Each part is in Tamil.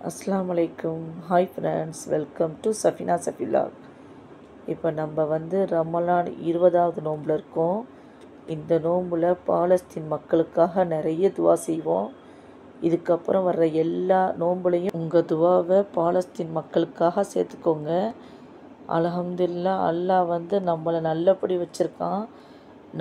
அஸ்ஸலாமு அலைக்கும். Hi friends, welcome to Safina சஃபிலாக். இப்போ நம்ம ரமலான் 20வது நோம்பில் இருக்கோம். இந்த நோம்பில் பாலஸ்தீன் மக்களுக்காக நிறைய துவா செய்வோம். இதுக்கப்புறம் வர்ற எல்லா நோம்புலையும் உங்கள் துவாவை பாலஸ்தீன் மக்களுக்காக சேர்த்துக்கோங்க. அல்ஹம்துலில்லாஹ், அல்லாஹ் நம்மளை நல்லபடி வச்சுருக்கான்.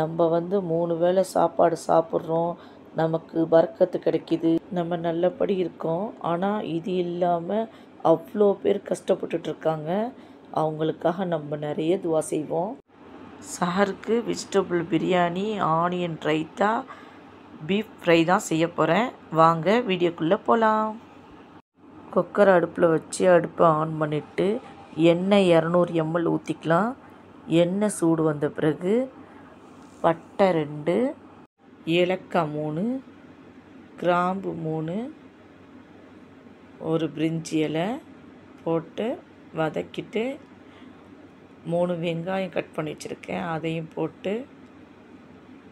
நம்ம 3 வேளை சாப்பாடு சாப்பிட்றோம், நமக்கு பரக்கத்து கிடைக்கிது, நம்ம நல்லபடி இருக்கோம். ஆனால் இது இல்லாமல் அவ்வளோ பேர் கஷ்டப்பட்டுட்ருக்காங்க. அவங்களுக்காக நம்ம நிறைய துவா செய்வோம். சஹருக்கு vegetable biryani, onion raita, beef fry தான் செய்ய போகிறேன். வாங்க வீடியோக்குள்ளே போகலாம். குக்கரை அடுப்பில் வச்சு அடுப்பை ஆன் பண்ணிவிட்டு எண்ணெய் 200 ml ஊற்றிக்கலாம். எண்ணெய் சூடு வந்த பிறகு பட்டை 2, ஏலக்காய் 3, கிராம்பு 3, ஒரு பிரிஞ்சி இலை போட்டு வதக்கிட்டு 3 வெங்காயம் கட் பண்ணி வச்சுருக்கேன், அதையும் போட்டு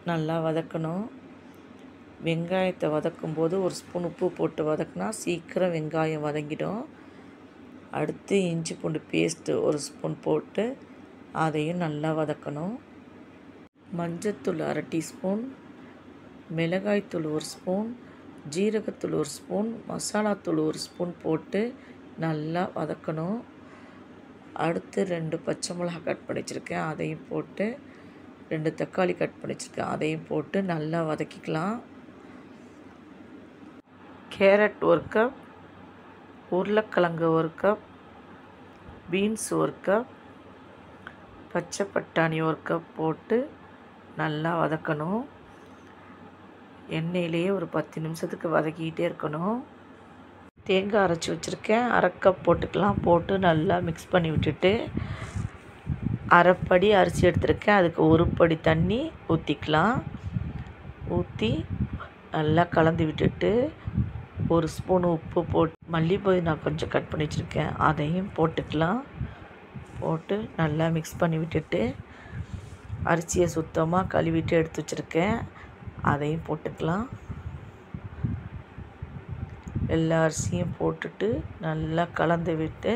நல்லா வதக்கணும். வெங்காயத்தை வதக்கும்போது 1 ஸ்பூன் உப்பு போட்டு வதக்கினா சீக்கிரம் வெங்காயம் வதங்கிடும். அடுத்து இஞ்சி பூண்டு பேஸ்ட்டு 1 ஸ்பூன் போட்டு அதையும் நல்லா வதக்கணும். மஞ்சத்தூள் 1/2 டீஸ்பூன், மிளகாய்த்தூள் 1 ஸ்பூன், ஜீரகத்தூள் 1 ஸ்பூன், மசாலாத்தூள் 1 ஸ்பூன் போட்டு நல்லா வதக்கணும். அடுத்து 2 பச்சை மிளகாய் கட் பண்ணி வச்சுருக்கேன், அதையும் போட்டு 2 தக்காளி கட் பண்ணி வச்சுருக்கேன், அதையும் போட்டு நல்லா வதக்கிக்கலாம். கேரட் 1 கப், உருளைக்கிழங்கு 1 கப், பீன்ஸ் 1 கப், பச்சை பட்டாணி 1 கப் போட்டு நல்லா வதக்கணும். எண்ணெயிலேயே ஒரு 10 நிமிஷத்துக்கு வதக்கிக்கிட்டே இருக்கணும். தேங்காய் அரைச்சி வச்சுருக்கேன், 1/2 கப் போட்டுக்கலாம். போட்டு நல்லா மிக்ஸ் பண்ணி விட்டுட்டு அரைப்படி அரிசி எடுத்துருக்கேன், அதுக்கு 1 படி தண்ணி ஊற்றிக்கலாம். ஊற்றி நல்லா கலந்து விட்டுட்டு 1 ஸ்பூன் உப்பு போட்டு மல்லிப்பொடி நான் கொஞ்சம் கட் பண்ணி வச்சுருக்கேன், அதையும் போட்டுக்கலாம். போட்டு நல்லா மிக்ஸ் பண்ணி விட்டுட்டு அரிசியை சுத்தமாக கழுவிட்டு எடுத்து வச்சுருக்கேன், அதையும் போட்டுக்கலாம். எல்லா அரிசியும் போட்டுட்டு நல்லா கலந்து விட்டு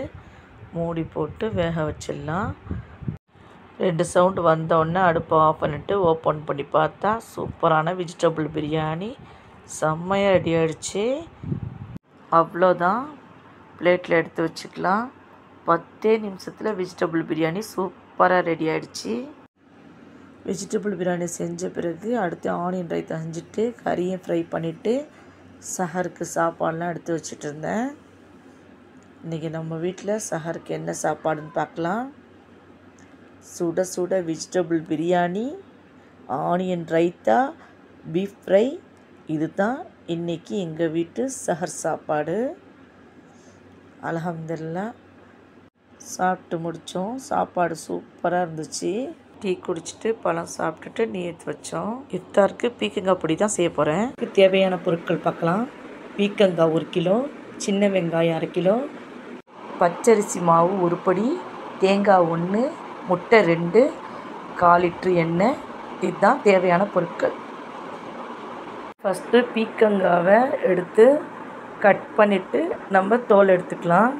மூடி போட்டு வேக வச்சிடலாம். 2 சவுண்டு வந்தோடனே அடுப்பை ஆஃப் பண்ணிவிட்டு ஓப்பன் பண்ணி பார்த்தா சூப்பரான வெஜிடபிள் பிரியாணி செம்மையாக ரெடி ஆகிடுச்சு. அவ்வளோதான், பிளேட்டில் எடுத்து வச்சுக்கலாம். 10 நிமிஷத்தில் வெஜிடபிள் பிரியாணி சூப்பராக ரெடி ஆகிடுச்சு. வெஜிடபிள் பிரியாணி செஞ்ச பிறகு அடுத்து ஆனியன் ரைத்தா செஞ்சுட்டு கறியை ஃப்ரை பண்ணிவிட்டு சஹருக்கு சாப்பாடெலாம் எடுத்து வச்சுட்டு இருந்தேன். இன்றைக்கி நம்ம வீட்டில் சஹருக்கு என்ன சாப்பாடுன்னு பார்க்கலாம். சுட சுட vegetable biryani, onion raita, beef fry, இது தான் இன்றைக்கி எங்கள் வீட்டு சஹர் சாப்பாடு. அல்ஹம்துலில்லாஹ், சாப்பிட்டு முடித்தோம். சாப்பாடு சூப்பராக இருந்துச்சு. டீ குடிச்சிட்டு பழம் சாப்பிட்டுட்டு நியத் வச்சோம். இஃப்தாருக்கு பீக்கங்காய் பொடி தான் செய்ய போகிறேன். இதுக்கு தேவையான பொருட்கள் பார்க்கலாம். பீக்கங்காய் 1 கிலோ, சின்ன வெங்காயம் 1/2 கிலோ, பச்சரிசி மாவு 1 படி, தேங்காய் 1, முட்டை 2, 1/4 லிட்ரு எண்ணெய். இதுதான் தேவையான பொருட்கள். ஃபஸ்ட்டு பீக்கங்காவை எடுத்து கட் பண்ணிவிட்டு நம்ம தோல் எடுத்துக்கலாம்.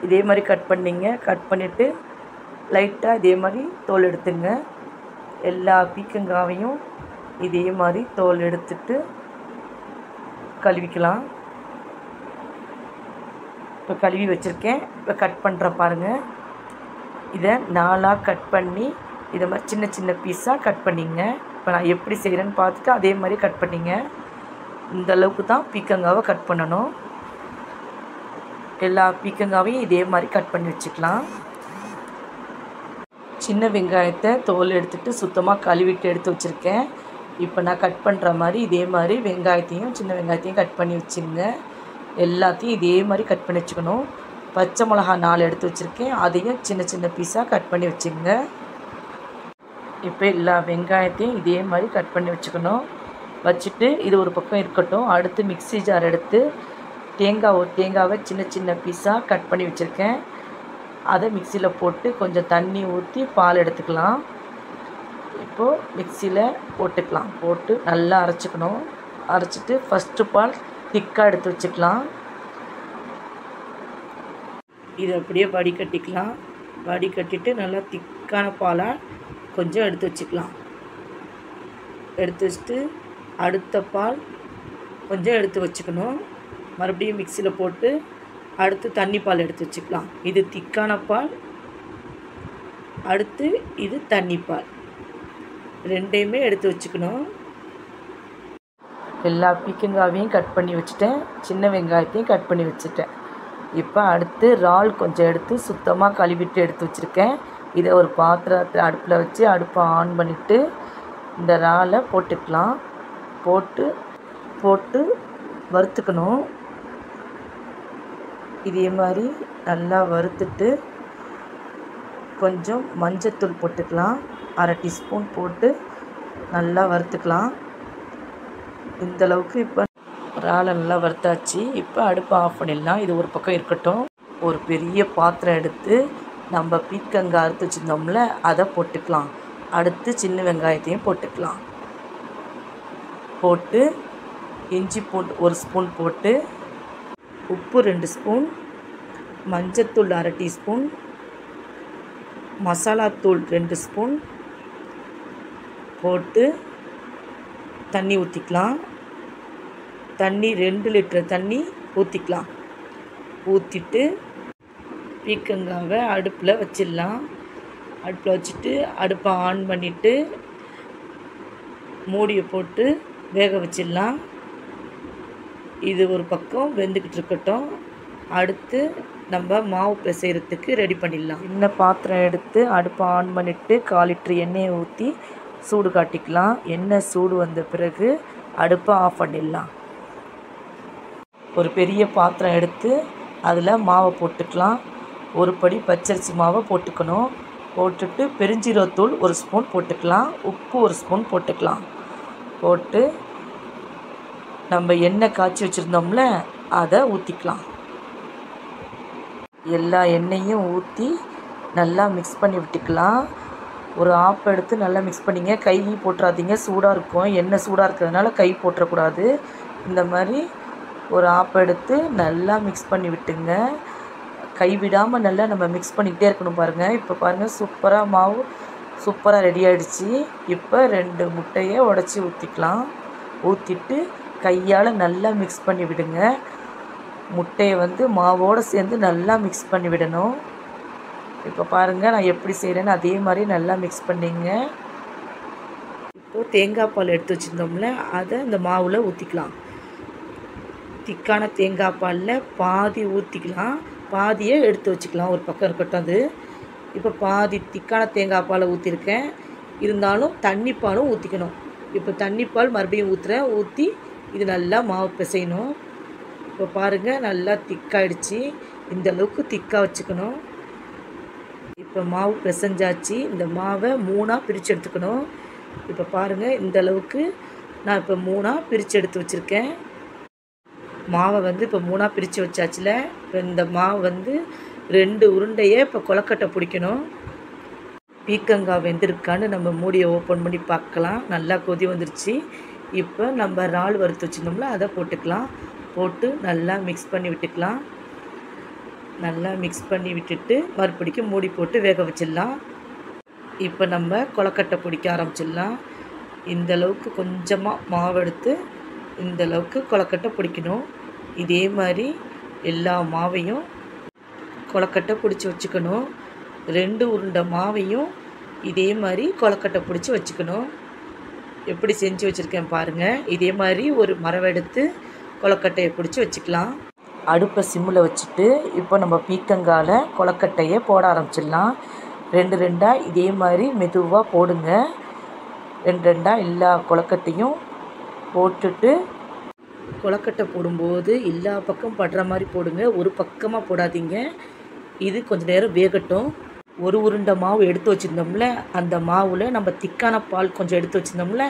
இதே மாதிரி கட் பண்ணிவிட்டு லைட்டாக இதே மாதிரி தோல் எடுத்துங்க. எல்லா பீக்கங்காவையும் இதே மாதிரி தோல் எடுத்துட்டு கழுவிக்கலாம். இப்போ கழுவி வச்சுருக்கேன். இப்போ கட் பண்ணுற பாருங்கள். இதை 4ஆக கட் பண்ணி இதை மாதிரி சின்ன சின்ன பீஸாக கட் பண்ணிங்க. இப்போ நான் எப்படி செய்கிறேன்னு பார்த்துட்டு அதே மாதிரி கட் பண்ணிங்க. இந்த அளவுக்கு தான் பீக்கங்காவை கட் பண்ணணும். எல்லா பீக்கங்காவையும் இதே மாதிரி கட் பண்ணி வச்சுக்கலாம். சின்ன வெங்காயத்தை தோல் எடுத்துகிட்டு சுத்தமாக கழுவிட்டு எடுத்து வச்சுருக்கேன். இப்போ நான் கட் பண்ணுற மாதிரி இதே மாதிரி வெங்காயத்தையும் சின்ன வெங்காயத்தையும் கட் பண்ணி வச்சுருங்க. எல்லாத்தையும் இதே மாதிரி கட் பண்ணி வச்சுக்கணும். பச்சை மிளகா 4 எடுத்து வச்சுருக்கேன், அதையும் சின்ன சின்ன பீஸாக கட் பண்ணி வச்சுங்க. இப்போ எல்லா வெங்காயத்தையும் இதே மாதிரி கட் பண்ணி வச்சுக்கணும். வச்சுட்டு இது ஒரு பக்கம் இருக்கட்டும். அடுத்து மிக்ஸி ஜார் எடுத்து தேங்காவை சின்ன சின்ன பீஸாக கட் பண்ணி வச்சுருக்கேன், அதை மிக்சியில் போட்டு கொஞ்சம் தண்ணி ஊற்றி பால் எடுத்துக்கலாம். இப்போது மிக்சியில் போட்டுக்கலாம். போட்டு நல்லா அரைச்சிக்கணும். அரைச்சிட்டு ஃபஸ்ட்டு பால் திக்காக எடுத்து வச்சுக்கலாம். இதை அப்படியே வடிகட்டிக்கலாம். வடிகட்டிட்டு நல்லா திக்கான பாலாக கொஞ்சம் எடுத்து வச்சுக்கலாம். எடுத்து வச்சுட்டு அடுத்த பால் கொஞ்சம் எடுத்து வச்சுக்கணும். மறுபடியும் மிக்சியில் போட்டு அடுத்து தண்ணி பால் எடுத்து வச்சுக்கலாம். இது திக்கான பால், அடுத்து இது தண்ணி பால், ரெண்டையுமே எடுத்து வச்சுக்கணும். எல்லா பீக்கங்காவையும் கட் பண்ணி வச்சுட்டேன், சின்ன வெங்காயத்தையும் கட் பண்ணி வச்சுட்டேன். இப்போ அடுத்து இறால் கொஞ்சம் எடுத்து சுத்தமாக கழுவிட்டு எடுத்து வச்சுருக்கேன். இதை ஒரு பாத்திரத்தை அடுப்பில் வச்சு அடுப்பை ஆன் பண்ணிவிட்டு இந்த இறாலை போட்டுக்கலாம். போட்டு வறுத்துக்கணும். இதே மாதிரி நல்லா வறுத்துட்டு கொஞ்சம் மஞ்சத்தூள் போட்டுக்கலாம். 1/2 டீஸ்பூன் போட்டு நல்லா வறுத்துக்கலாம். இந்தளவுக்கு இப்போ இறாலை நல்லா வறுத்தாச்சு. இப்போ அடுப்பை ஆஃப் பண்ணிடலாம். இது ஒரு பக்கம் இருக்கட்டும். ஒரு பெரிய பாத்திரம் எடுத்து நம்ம பீக்கங்காய் அறுத்து வச்சுருந்தோம்ல அதை போட்டுக்கலாம். அடுத்து சின்ன வெங்காயத்தையும் போட்டுக்கலாம். போட்டு இஞ்சி பூண்டு 1 ஸ்பூன் போட்டு, உப்பு 2 ஸ்பூன், மஞ்சத்தூள் 1/2 டீஸ்பூன், மசாலாத்தூள் 2 ஸ்பூன் போட்டு தண்ணி ஊற்றிக்கலாம். தண்ணி 2 லிட்டர் தண்ணி ஊற்றிக்கலாம். ஊற்றிட்டு பீக்கங்காவை அடுப்பில் வச்சிடலாம். அடுப்பில் வச்சுட்டு அடுப்பை ஆன் பண்ணிவிட்டு மூடியை போட்டு வேக வச்சிடலாம். இது ஒரு பக்கம் வெந்துக்கிட்டு இருக்கட்டும். அடுத்து நம்ம மாவு பிசைகிறதுக்கு ரெடி பண்ணிடலாம். சின்ன பாத்திரம் எடுத்து அடுப்பை ஆன் பண்ணிவிட்டு 1/4 லிட்டர் எண்ணெயை ஊற்றி சூடு காட்டிக்கலாம். எண்ணெய் சூடு வந்த பிறகு அடுப்பை ஆஃப் பண்ணிடலாம். ஒரு பெரிய பாத்திரம் எடுத்து அதில் மாவை போட்டுக்கலாம். ஒரு படி பச்சரிசி மாவை போட்டுக்கணும். போட்டுட்டு பெருஞ்சீரகத்தூள் 1 ஸ்பூன் போட்டுக்கலாம். உப்பு 1 ஸ்பூன் போட்டுக்கலாம். போட்டு நம்ம எண்ணெய் காய்ச்சி வச்சுருந்தோம்ல அதை ஊற்றிக்கலாம். எல்லா எண்ணெயும் ஊற்றி நல்லா மிக்ஸ் பண்ணி விட்டுக்கலாம். ஒரு ஆப் எடுத்து நல்லா மிக்ஸ் பண்ணிங்க. கை போட்டுறாதீங்க, சூடாக இருக்கும். எண்ணெய் சூடாக இருக்கிறதுனால கை போட்டுறக்கூடாது. இந்த மாதிரி ஒரு ஆப் எடுத்து நல்லா மிக்ஸ் பண்ணி விட்டுங்க. கை விடாமல் நல்லா நம்ம மிக்ஸ் பண்ணிக்கிட்டே இருக்கணும். பாருங்கள், இப்போ பாருங்கள், சூப்பராக மாவு சூப்பராக ரெடி ஆகிடுச்சு. இப்போ 2 முட்டையை உடச்சி ஊற்றிக்கலாம். ஊற்றிட்டு கையால் நல்லா மிக்ஸ் பண்ணி விடுங்க. முட்டையை வந்து மாவோடு சேர்ந்து நல்லா மிக்ஸ் பண்ணி விடணும். இப்போ பாருங்கள், நான் எப்படி செய்கிறேன்னு அதே மாதிரி நல்லா மிக்ஸ் பண்ணிங்க. இப்போது தேங்காய் பால் எடுத்து வச்சுருந்தோம்ல அதை இந்த மாவில் ஊற்றிக்கலாம். திக்கான தேங்காய் பாலில் பாதி ஊற்றிக்கலாம், பாதியை எடுத்து வச்சுக்கலாம். ஒரு பக்கம் இருக்கட்டும். அது இப்போ பாதி திக்கான தேங்காய் பாலை ஊற்றிருக்கேன். இருந்தாலும் தண்ணி பாலும் ஊற்றிக்கணும். இப்போ தண்ணி பால் மறுபடியும் ஊற்றுறேன். ஊற்றி இது நல்லா மாவு பிசையணும். இப்போ பாருங்கள், நல்லா திக்காயிடுச்சு. இந்தளவுக்கு திக்காக வச்சுக்கணும். இப்போ மாவு பிசைஞ்சாச்சு. இந்த மாவை 3ஆக பிரித்து எடுத்துக்கணும். இப்போ பாருங்கள், இந்தளவுக்கு நான் இப்போ 3ஆக பிரித்து எடுத்து வச்சுருக்கேன். மாவை வந்து இப்போ 3ஆக பிரித்து வச்சாச்சுல. இப்போ இந்த மாவு வந்து 2 உருண்டையை இப்போ கொலக்கட்டை பிடிக்கணும். பீக்கங்காய் வெந்திருக்கான்னு நம்ம மூடியை ஓப்பன் பண்ணி பார்க்கலாம். நல்லா கொதி வந்துருச்சு. இப்போ நம்ம இறால் வறுத்து வச்சுருந்தோம்ல அதை போட்டுக்கலாம். போட்டு நல்லா மிக்ஸ் பண்ணி விட்டுக்கலாம். நல்லா மிக்ஸ் பண்ணி விட்டுட்டு மறுபடிக்கும் மூடி போட்டு வேக வச்சிடலாம். இப்போ நம்ம கொலக்கட்டை பிடிக்க ஆரம்பிச்சிடலாம். இந்தளவுக்கு கொஞ்சமாக மாவு எடுத்து இந்தளவுக்கு கொலக்கட்டை பிடிக்கணும். இதே மாதிரி எல்லா மாவையும் கொலக்கட்டை பிடிச்சி வச்சுக்கணும். 2 உருண்டை மாவையும் இதே மாதிரி கொலக்கட்டை பிடிச்சி வச்சுக்கணும். எப்படி செஞ்சு வச்சுருக்கேன் பாருங்கள். இதே மாதிரி ஒரு மரவை எடுத்து கொலக்கட்டையை பிடிச்சி வச்சுக்கலாம். அடுப்பை சிம்மில் வச்சுட்டு இப்போ நம்ம பீக்கங்காயில் கொலக்கட்டையை போட ஆரம்பிச்சிடலாம். 2 இதே மாதிரி மெதுவாக போடுங்க. 2 எல்லா கொலக்கட்டையும் போட்டுட்டு கொலக்கட்டை போடும்போது எல்லா பக்கம் படுற மாதிரி போடுங்க. ஒரு பக்கமாக போடாதீங்க. இது கொஞ்சம் நேரம் வேகட்டும். ஒரு உருண்டை மாவு எடுத்து வச்சுருந்தோம்ல அந்த மாவில் நம்ம திக்கான பால் கொஞ்சம் எடுத்து வச்சுருந்தோம்ல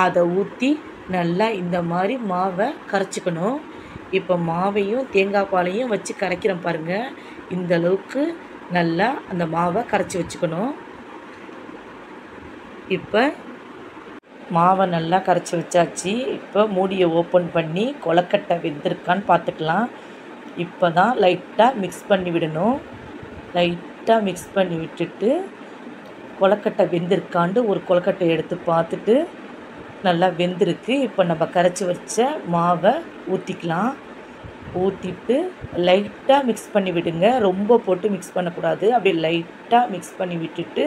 அதை ஊற்றி நல்லா இந்த மாதிரி மாவை கரைச்சிக்கணும். இப்போ மாவையும் தேங்காய் பாலையும் வச்சு கரைக்கிறேன் பாருங்கள். இந்தளவுக்கு நல்லா அந்த மாவை கரைச்சி வச்சுக்கணும். இப்போ மாவை நல்லா கரைச்சி வச்சாச்சு. இப்போ மூடியை ஓப்பன் பண்ணி கொலக்கட்டை வெந்திருக்கான்னு பார்த்துக்கலாம். இப்போ தான் லைட்டாக மிக்ஸ் பண்ணி விடணும். லைட்டாக மிக்ஸ் பண்ணி விட்டுட்டு கொழுக்கட்டை வெந்திருக்காண்டு ஒரு கொழுக்கட்டை எடுத்து பார்த்துட்டு நல்லா வெந்திருக்கு. இப்போ நம்ம கரைச்சி வச்ச மாவை ஊற்றிக்கலாம். ஊற்றிட்டு லைட்டாக மிக்ஸ் பண்ணி விடுங்க. ரொம்ப போட்டு மிக்ஸ் பண்ணக்கூடாது. அப்படியே லைட்டாக மிக்ஸ் பண்ணி விட்டுட்டு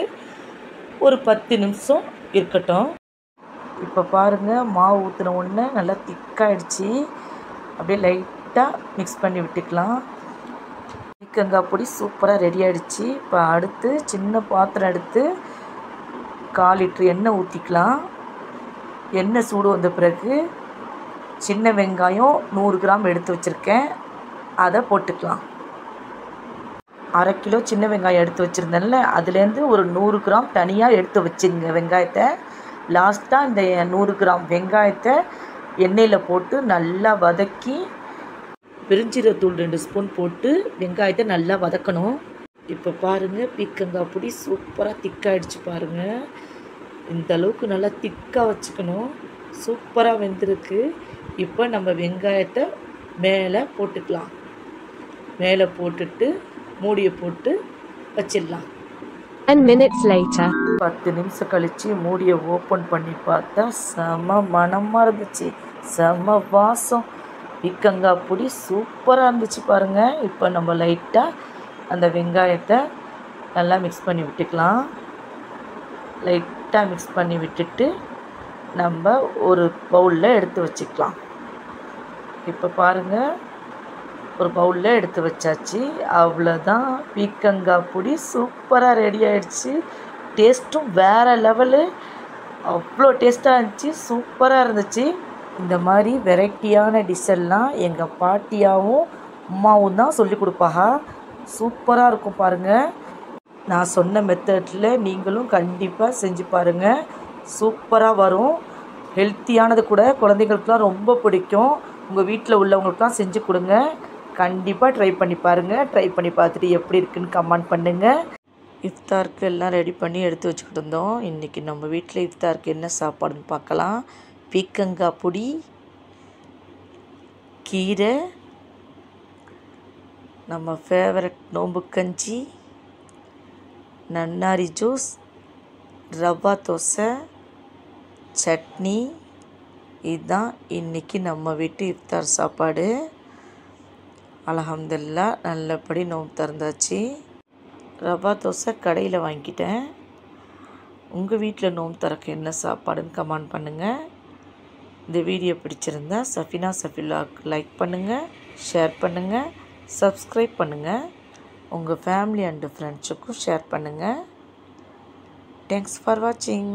ஒரு 10 நிமிஷம் இருக்கட்டும். இப்போ பாருங்கள், மாவு ஊற்றின உடனே நல்லா திக்காயிடுச்சு. அப்படியே லைட்டாக மிக்ஸ் பண்ணி விட்டுக்கலாம். பீர்க்கங்காய் பொடி சூப்பராக ரெடி ஆகிடுச்சு. இப்போ அடுத்து சின்ன பாத்திரம் எடுத்து 1/4 லிட்டர் எண்ணெய் ஊற்றிக்கலாம். எண்ணெய் சூடு வந்த பிறகு சின்ன வெங்காயம் 100 கிராம் எடுத்து வச்சுருக்கேன், அதை போட்டுக்கலாம். 1/2 கிலோ சின்ன வெங்காயம் எடுத்து வச்சுருந்தேன்ல, அதுலேருந்து ஒரு 100 கிராம் தனியாக எடுத்து வச்சுங்க வெங்காயத்தை. லாஸ்ட்டாக இந்த 100 கிராம் வெங்காயத்தை எண்ணெயில் போட்டு நல்லா வதக்கி பெருஞ்சீரகத்தூள் 2 ஸ்பூன் போட்டு வெங்காயத்தை நல்லா வதக்கணும். இப்போ பாருங்கள், பீர்க்கங்காய் பொடி சூப்பராக திக்காயிடுச்சு பாருங்கள். இந்த அளவுக்கு நல்லா திக்காக வச்சுக்கணும். சூப்பராக வெந்திருக்கு. இப்போ நம்ம வெங்காயத்தை மேலே போட்டுக்கலாம். மேலே போட்டுட்டு மூடியை போட்டு வச்சிடலாம். 10 minutes later. 10 நிமிஷம் கழித்து மூடியை ஓப்பன் பண்ணி பார்த்தா செம மணமாக இருந்துச்சு, செம வாசம். பீர்க்கங்காய் பொடி சூப்பராக இருந்துச்சு பாருங்கள். இப்போ நம்ம லைட்டாக அந்த வெங்காயத்தை நல்லா மிக்ஸ் பண்ணி விட்டுக்கலாம். லைட்டாக மிக்ஸ் பண்ணி விட்டுட்டு நம்ம ஒரு பவுலில் எடுத்து வச்சுக்கலாம். இப்போ பாருங்கள், ஒரு பவுலில் எடுத்து வச்சாச்சு. அவ்வளோதான், பீர்க்கங்காய் பொடி சூப்பராக ரெடி ஆகிடுச்சு. டேஸ்ட்டும் வேறு லெவலு, அவ்வளோ டேஸ்ட்டாக இருந்துச்சு, சூப்பராக இருந்துச்சு. இந்த மாதிரி வெரைட்டியான டிஷ்ஷெல்லாம் எங்கள் பாட்டியாகவும் அம்மாவும் தான் சொல்லி கொடுப்பாங்க. சூப்பராக இருக்கும் பாருங்கள். நான் சொன்ன மெத்தடில் நீங்களும் கண்டிப்பாக செஞ்சு பாருங்கள், சூப்பராக வரும். ஹெல்த்தியானது கூட, குழந்தைங்களுக்குலாம் ரொம்ப பிடிக்கும். உங்கள் வீட்டில் உள்ளவங்களுக்குலாம் செஞ்சு கொடுங்க. கண்டிப்பாக ட்ரை பண்ணி பாருங்கள். ட்ரை பண்ணி பார்த்துட்டு எப்படி இருக்குன்னு கமெண்ட் பண்ணுங்கள். இஃப்தாருக்கு எல்லாம் ரெடி பண்ணி எடுத்து வச்சுக்கிட்டு இருந்தோம். இன்றைக்கி நம்ம வீட்டில் இஃப்தாருக்கு என்ன சாப்பாடுன்னு பார்க்கலாம். பீர்க்கங்காய் பொடி, கீரை, நம்ம ஃபேவரட் நோம்பு கஞ்சி, நன்னாரி ஜூஸ், ரவா தோசை, சட்னி. இதுதான் இன்றைக்கி நம்ம வீட்டு இஃப்தார் சாப்பாடு. அல்ஹம்துலில்லாஹ், நல்லபடி நோம்பு திறந்தாச்சு. ரவா தோசை கடையில் வாங்கிட்டேன். உங்கள் வீட்டில் நோம்பு திறக்க என்ன சாப்பாடுன்னு கமெண்ட் பண்ணுங்கள். இந்த வீடியோ பிடிச்சிருந்தா சஃபினா சஃபிலாக் லைக் பண்ணுங்கள், ஷேர் பண்ணுங்கள், சப்ஸ்கிரைப் பண்ணுங்கள். உங்கள் ஃபேமிலி அண்டு ஃப்ரெண்ட்ஸுக்கும் ஷேர் பண்ணுங்கள். தேங்க்ஸ் ஃபார் வாட்சிங்.